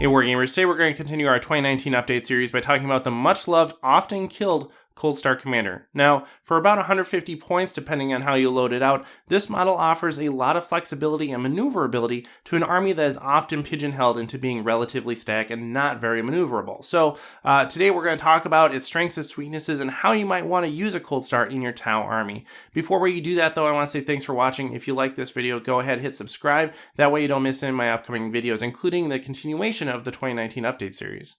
Hey Wargamers, today we're going to continue our 2019 update series by talking about the much-loved, often killed Coldstar Commander. Now, for about 150 points, depending on how you load it out, this model offers a lot of flexibility and maneuverability to an army that is often pigeonholed into being relatively static and not very maneuverable. So today we're going to talk about its strengths, its weaknesses, and how you might want to use a Coldstar in your Tau army. Before we do that though, I want to say thanks for watching. If you like this video, go ahead, hit subscribe. That way you don't miss any of my upcoming videos, including the continuation of the 2019 update series.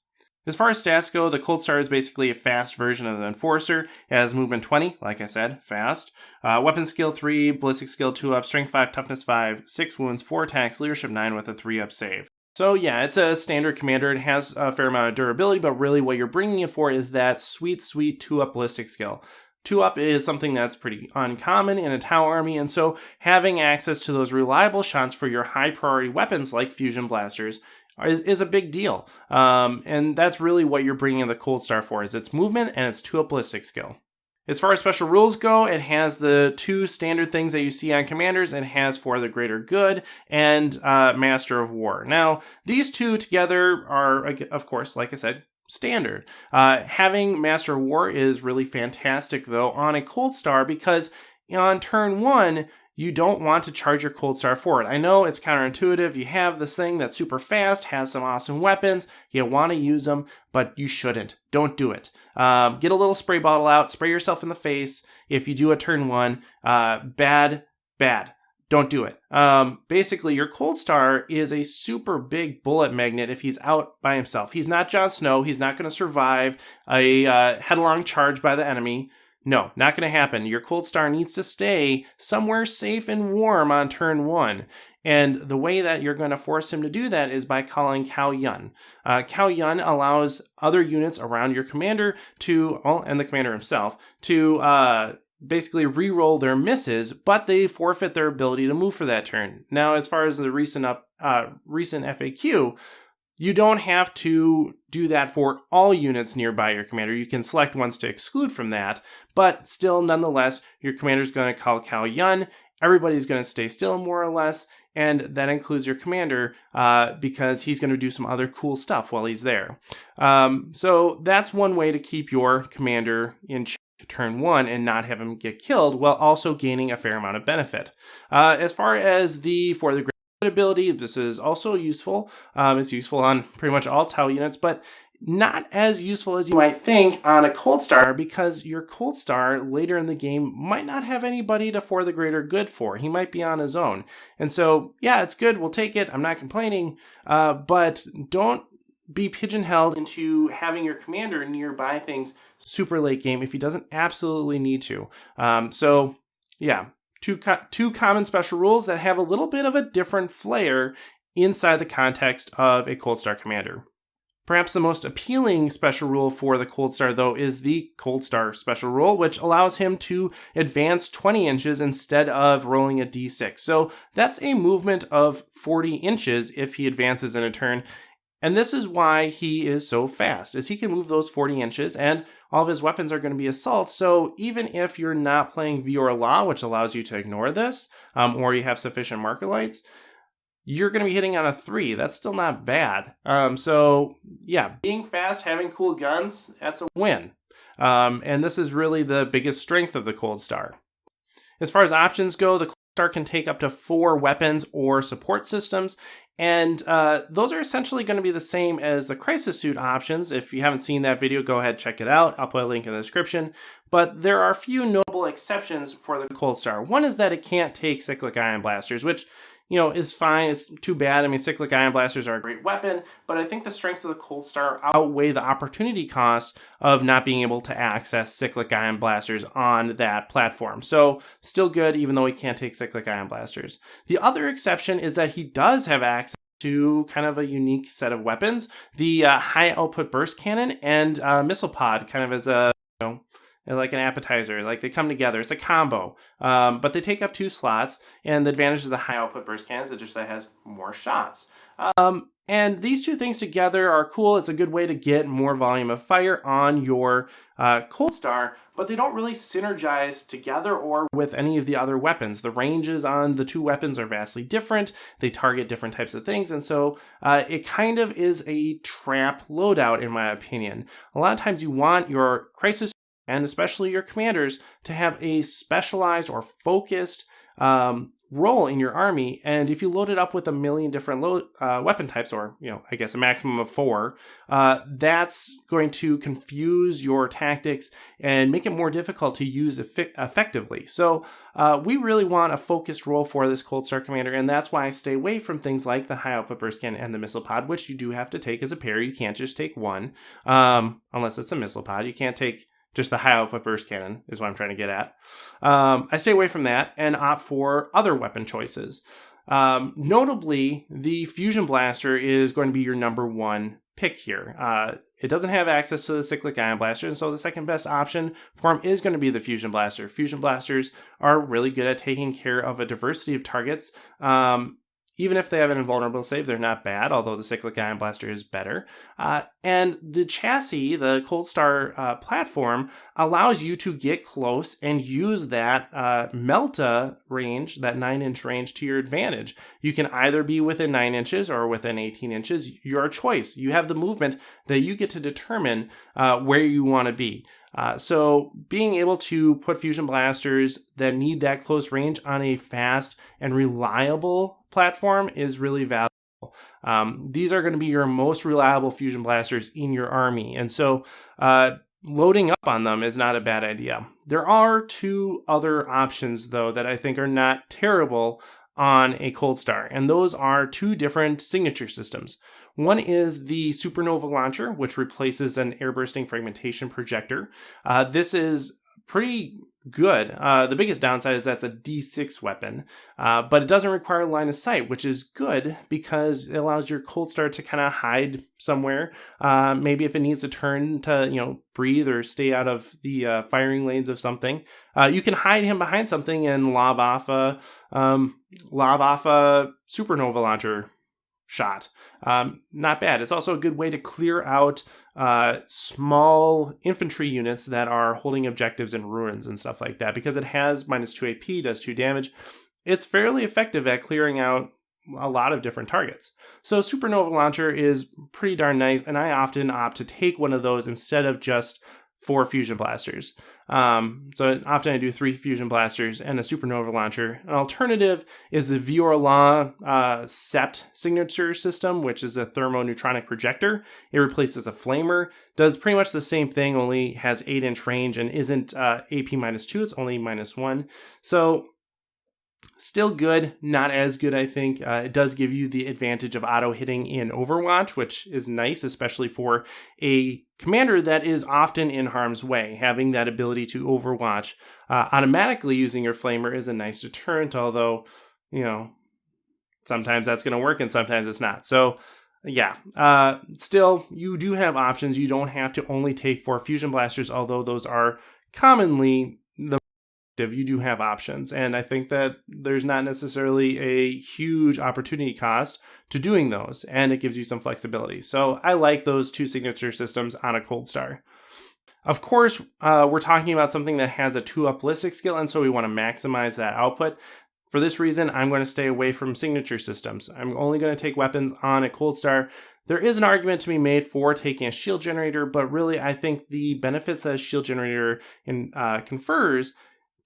As far as stats go, the Coldstar is basically a fast version of the Enforcer. It has movement 20, like I said, fast. Weapon skill 3, ballistic skill 2 up, strength 5, toughness 5, 6 wounds, 4 attacks, leadership 9 with a 3 up save. So yeah, it's a standard commander. It has a fair amount of durability, but really what you're bringing it for is that sweet 2 up ballistic skill. 2 up is something that's pretty uncommon in a Tau army, and so having access to those reliable shots for your high priority weapons like fusion blasters is a big deal. And that's really what you're bringing the Coldstar for, is its movement and its 2 up ballistic skill. As far as special rules go, it has the 2 standard things that you see on commanders. It has For the Greater Good and Master of War. Now, these two together are, of course, like I said, standard. Having Master of War is really fantastic, though, on a Coldstar, because on turn 1, you don't want to charge your Coldstar forward. I know it's counterintuitive. You have this thing that's super fast, has some awesome weapons. You want to use them, but you shouldn't. Don't do it. Get a little spray bottle out, spray yourself in the face. If you do a turn 1, bad. Don't do it. Basically, your Coldstar is a super big bullet magnet if he's out by himself. He's not Jon Snow. He's not going to survive a headlong charge by the enemy. No, not going to happen. Your Coldstar needs to stay somewhere safe and warm on turn 1. And the way that you're going to force him to do that is by calling Cao Yun. Cao Yun allows other units around your commander to, and the commander himself, to basically re-roll their misses, but they forfeit their ability to move for that turn. Now, as far as the recent FAQ, you don't have to do that for all units nearby your commander. You can select ones to exclude from that, but still, nonetheless, your commander's going to call Cao Yun. Everybody's going to stay still, more or less, and that includes your commander because he's going to do some other cool stuff while he's there. So that's one way to keep your commander in check turn 1 and not have him get killed, while also gaining a fair amount of benefit. As far as the For the Greater Good ability, this is also useful. It's useful on pretty much all Tau units, but not as useful as you might think on a Coldstar, because your Coldstar later in the game might not have anybody to For the Greater Good for. He might be on his own. And so, yeah, it's good. We'll take it. I'm not complaining, but don't be pigeonholed into having your commander nearby things super late game if he doesn't absolutely need to. So, yeah. Two common special rules that have a little bit of a different flair inside the context of a Coldstar commander. Perhaps the most appealing special rule for the Coldstar, though, is the Coldstar special rule, which allows him to advance 20 inches instead of rolling a d6. So that's a movement of 40 inches if he advances in a turn. And this is why he is so fast, is he can move those 40 inches, and all of his weapons are going to be assaults. So even if you're not playing Vior Law, which allows you to ignore this, or you have sufficient marker lights, you're going to be hitting on a 3. That's still not bad. So yeah, being fast, having cool guns, that's a win. And this is really the biggest strength of the Coldstar. As far as options go, the Coldstar can take up to 4 weapons or support systems, and those are essentially going to be the same as the Crisis Suit options. If you haven't seen that video, go ahead, check it out. I'll put a link in the description. But there are a few notable exceptions for the Coldstar. One is that it can't take cyclic ion blasters, which, you know, is fine. It's too bad. I mean, cyclic ion blasters are a great weapon, but I think the strengths of the Coldstar outweigh the opportunity cost of not being able to access cyclic ion blasters on that platform. So still good, even though he can't take cyclic ion blasters. The other exception is that he does have access to kind of a unique set of weapons, the high output burst cannon and missile pod, kind of as a, like an appetizer. Like they come together. It's a combo, but they take up 2 slots. And the advantage of the high output burst cannon is it just has more shots. And these two things together are cool. It's a good way to get more volume of fire on your Coldstar, but they don't really synergize together or with any of the other weapons. The ranges on the 2 weapons are vastly different. They target different types of things, and so it kind of is a trap loadout, in my opinion. A lot of times you want your crisis and especially your commanders to have a specialized or focused role in your army, and if you load it up with a million different weapon types, or I guess a maximum of 4, that's going to confuse your tactics and make it more difficult to use effectively. So we really want a focused role for this Coldstar commander, and that's why I stay away from things like the high output burst cannon and the missile pod, which you do have to take as a pair. You can't just take one, unless it's a missile pod. You can't take just the high output burst cannon is what I'm trying to get at. I stay away from that and opt for other weapon choices. Notably, the Fusion Blaster is going to be your number 1 pick here. It doesn't have access to the Cyclic Ion Blaster, and so the second best option for him is going to be the Fusion Blaster. Fusion Blasters are really good at taking care of a diversity of targets. Even if they have an invulnerable save, they're not bad, although the Cyclic Ion Blaster is better. And the chassis, the Coldstar platform, allows you to get close and use that Melta range, that 9-inch range, to your advantage. You can either be within 9 inches or within 18 inches, your choice. You have the movement that you get to determine where you want to be. So being able to put Fusion Blasters that need that close range on a fast and reliable platform is really valuable. These are going to be your most reliable Fusion Blasters in your army, and so loading up on them is not a bad idea. There are 2 other options, though, that I think are not terrible on a Coldstar, and those are 2 different signature systems. One is the Supernova Launcher, which replaces an airbursting fragmentation projector. This is pretty good. The biggest downside is that's a D6 weapon, but it doesn't require line of sight, which is good because it allows your Coldstar to kind of hide somewhere. Maybe if it needs to turn to, breathe or stay out of the firing lanes of something, you can hide him behind something and lob off a Supernova Launcher shot. Not bad. It's also a good way to clear out small infantry units that are holding objectives in ruins and stuff like that, because it has -2 AP, does 2 damage. It's fairly effective at clearing out a lot of different targets. So Supernova Launcher is pretty darn nice, and I often opt to take one of those instead of just 4 Fusion Blasters. So often I do 3 Fusion Blasters and a Supernova Launcher. An alternative is the Vior-La Sept signature system, which is a thermoneutronic projector. It replaces a flamer, does pretty much the same thing, only has 8-inch range and isn't AP -2, it's only -1. So still good, not as good, I think. It does give you the advantage of auto-hitting in Overwatch, which is nice, especially for a commander that is often in harm's way. Having that ability to Overwatch automatically using your Flamer is a nice deterrent, although, sometimes that's going to work and sometimes it's not. So, yeah, still, you do have options. You don't have to only take 4 Fusion Blasters, although those are commonly the you do have options, and I think that there's not necessarily a huge opportunity cost to doing those, and it gives you some flexibility. So I like those 2 signature systems on a Coldstar. Of course, we're talking about something that has a 2-up ballistic skill, and so we want to maximize that output. For this reason, I'm going to stay away from signature systems. I'm only going to take weapons on a Coldstar. There is an argument to be made for taking a shield generator, but really I think the benefits that a shield generator confers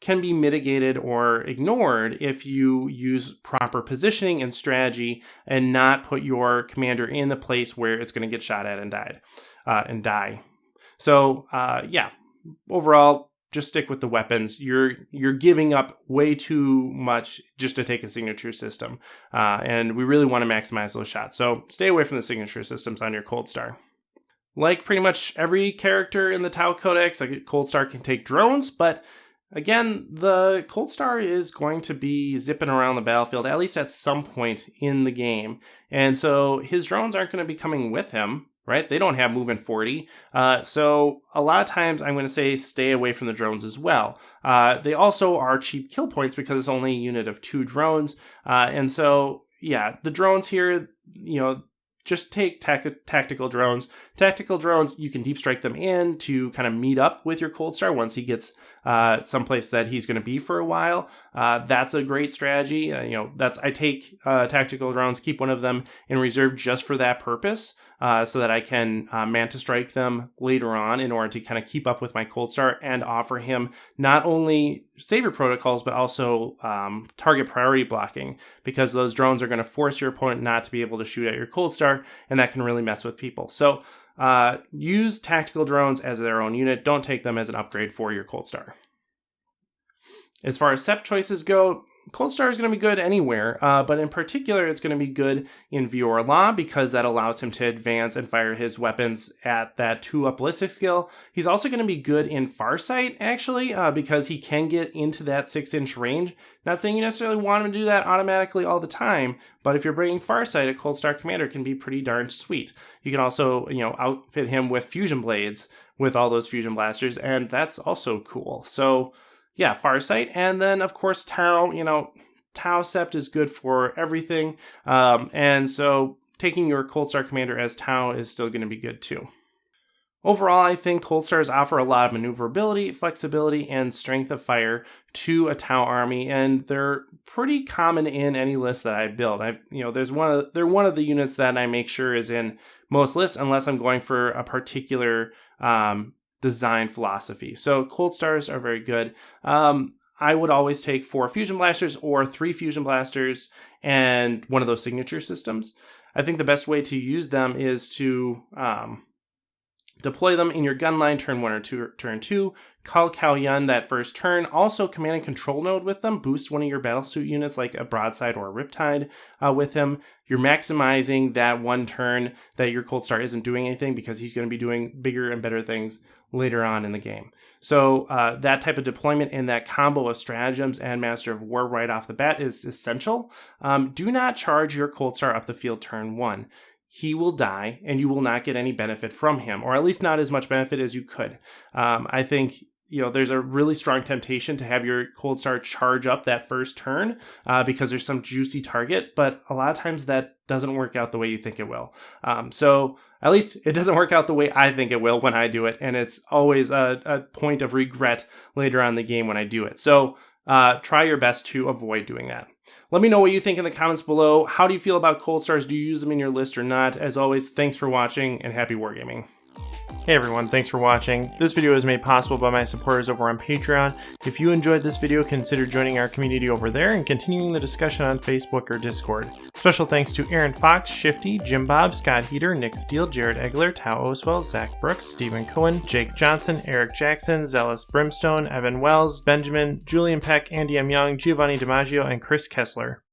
can be mitigated or ignored if you use proper positioning and strategy and not put your commander in the place where it's going to get shot at and die. So overall, just stick with the weapons. You're giving up way too much just to take a signature system, and we really want to maximize those shots. So stay away from the signature systems on your Coldstar. Like pretty much every character in the Tau Codex, a Coldstar can take drones, but again, the Coldstar is going to be zipping around the battlefield, at least at some point in the game. And so his drones aren't going to be coming with him, right? They don't have movement 40. So a lot of times I'm going to say stay away from the drones as well. They also are cheap kill points because it's only a unit of 2 drones. And so, yeah, the drones here, just take tactical drones. Tactical drones, you can deep strike them in to kind of meet up with your Coldstar once he gets someplace that he's going to be for a while. That's a great strategy. I take tactical drones, keep one of them in reserve just for that purpose, so that I can Manta Strike them later on in order to kind of keep up with my Coldstar and offer him not only savior protocols, but also target priority blocking, because those drones are going to force your opponent not to be able to shoot at your Coldstar, and that can really mess with people. So use tactical drones as their own unit. Don't take them as an upgrade for your Coldstar. As far as SEP choices go, Coldstar is going to be good anywhere, but in particular, it's going to be good in Vior La because that allows him to advance and fire his weapons at that 2-up ballistic skill. He's also going to be good in Farsight, actually, because he can get into that 6-inch range. Not saying you necessarily want him to do that automatically all the time, but if you're bringing Farsight, a Coldstar commander can be pretty darn sweet. You can also, outfit him with fusion blades with all those fusion blasters, and that's also cool. So, yeah, Farsight, and then of course Tau. Tau Sept is good for everything, and so taking your Coldstar commander as Tau is still going to be good too. Overall, I think Coldstars offer a lot of maneuverability, flexibility, and strength of fire to a Tau army, and they're pretty common in any list that I build. They're one of the units that I make sure is in most lists, unless I'm going for a particular design philosophy. So Coldstars are very good. I would always take 4 fusion blasters or 3 fusion blasters and one of those signature systems. I think the best way to use them is to deploy them in your gun line turn 1 or turn 2. Call Cao Yun that first turn. Also, command and control node with them. Boost one of your battlesuit units like a broadside or a riptide with him. You're maximizing that one turn that your Coldstar isn't doing anything because he's going to be doing bigger and better things later on in the game. So that type of deployment and that combo of stratagems and Master of War right off the bat is essential. Do not charge your Coldstar up the field turn 1. He will die, and you will not get any benefit from him, or at least not as much benefit as you could. I think there's a really strong temptation to have your Coldstar charge up that first turn because there's some juicy target, but a lot of times that doesn't work out the way you think it will. So at least it doesn't work out the way I think it will when I do it, and it's always a point of regret later on in the game when I do it. So try your best to avoid doing that. Let me know what you think in the comments below. How do you feel about Coldstars? Do you use them in your list or not? As always, thanks for watching and happy wargaming. Hey everyone, thanks for watching. This video is made possible by my supporters over on Patreon. If you enjoyed this video, consider joining our community over there and continuing the discussion on Facebook or Discord. Special thanks to Aaron Fox, Shifty, Jim Bob, Scott Heater, Nick Steele, Jared Egler, Tao Oswell, Zach Brooks, Stephen Cohen, Jake Johnson, Eric Jackson, Zealous Brimstone, Evan Wells, Benjamin, Julian Peck, Andy M. Young, Giovanni DiMaggio, and Chris Kessler.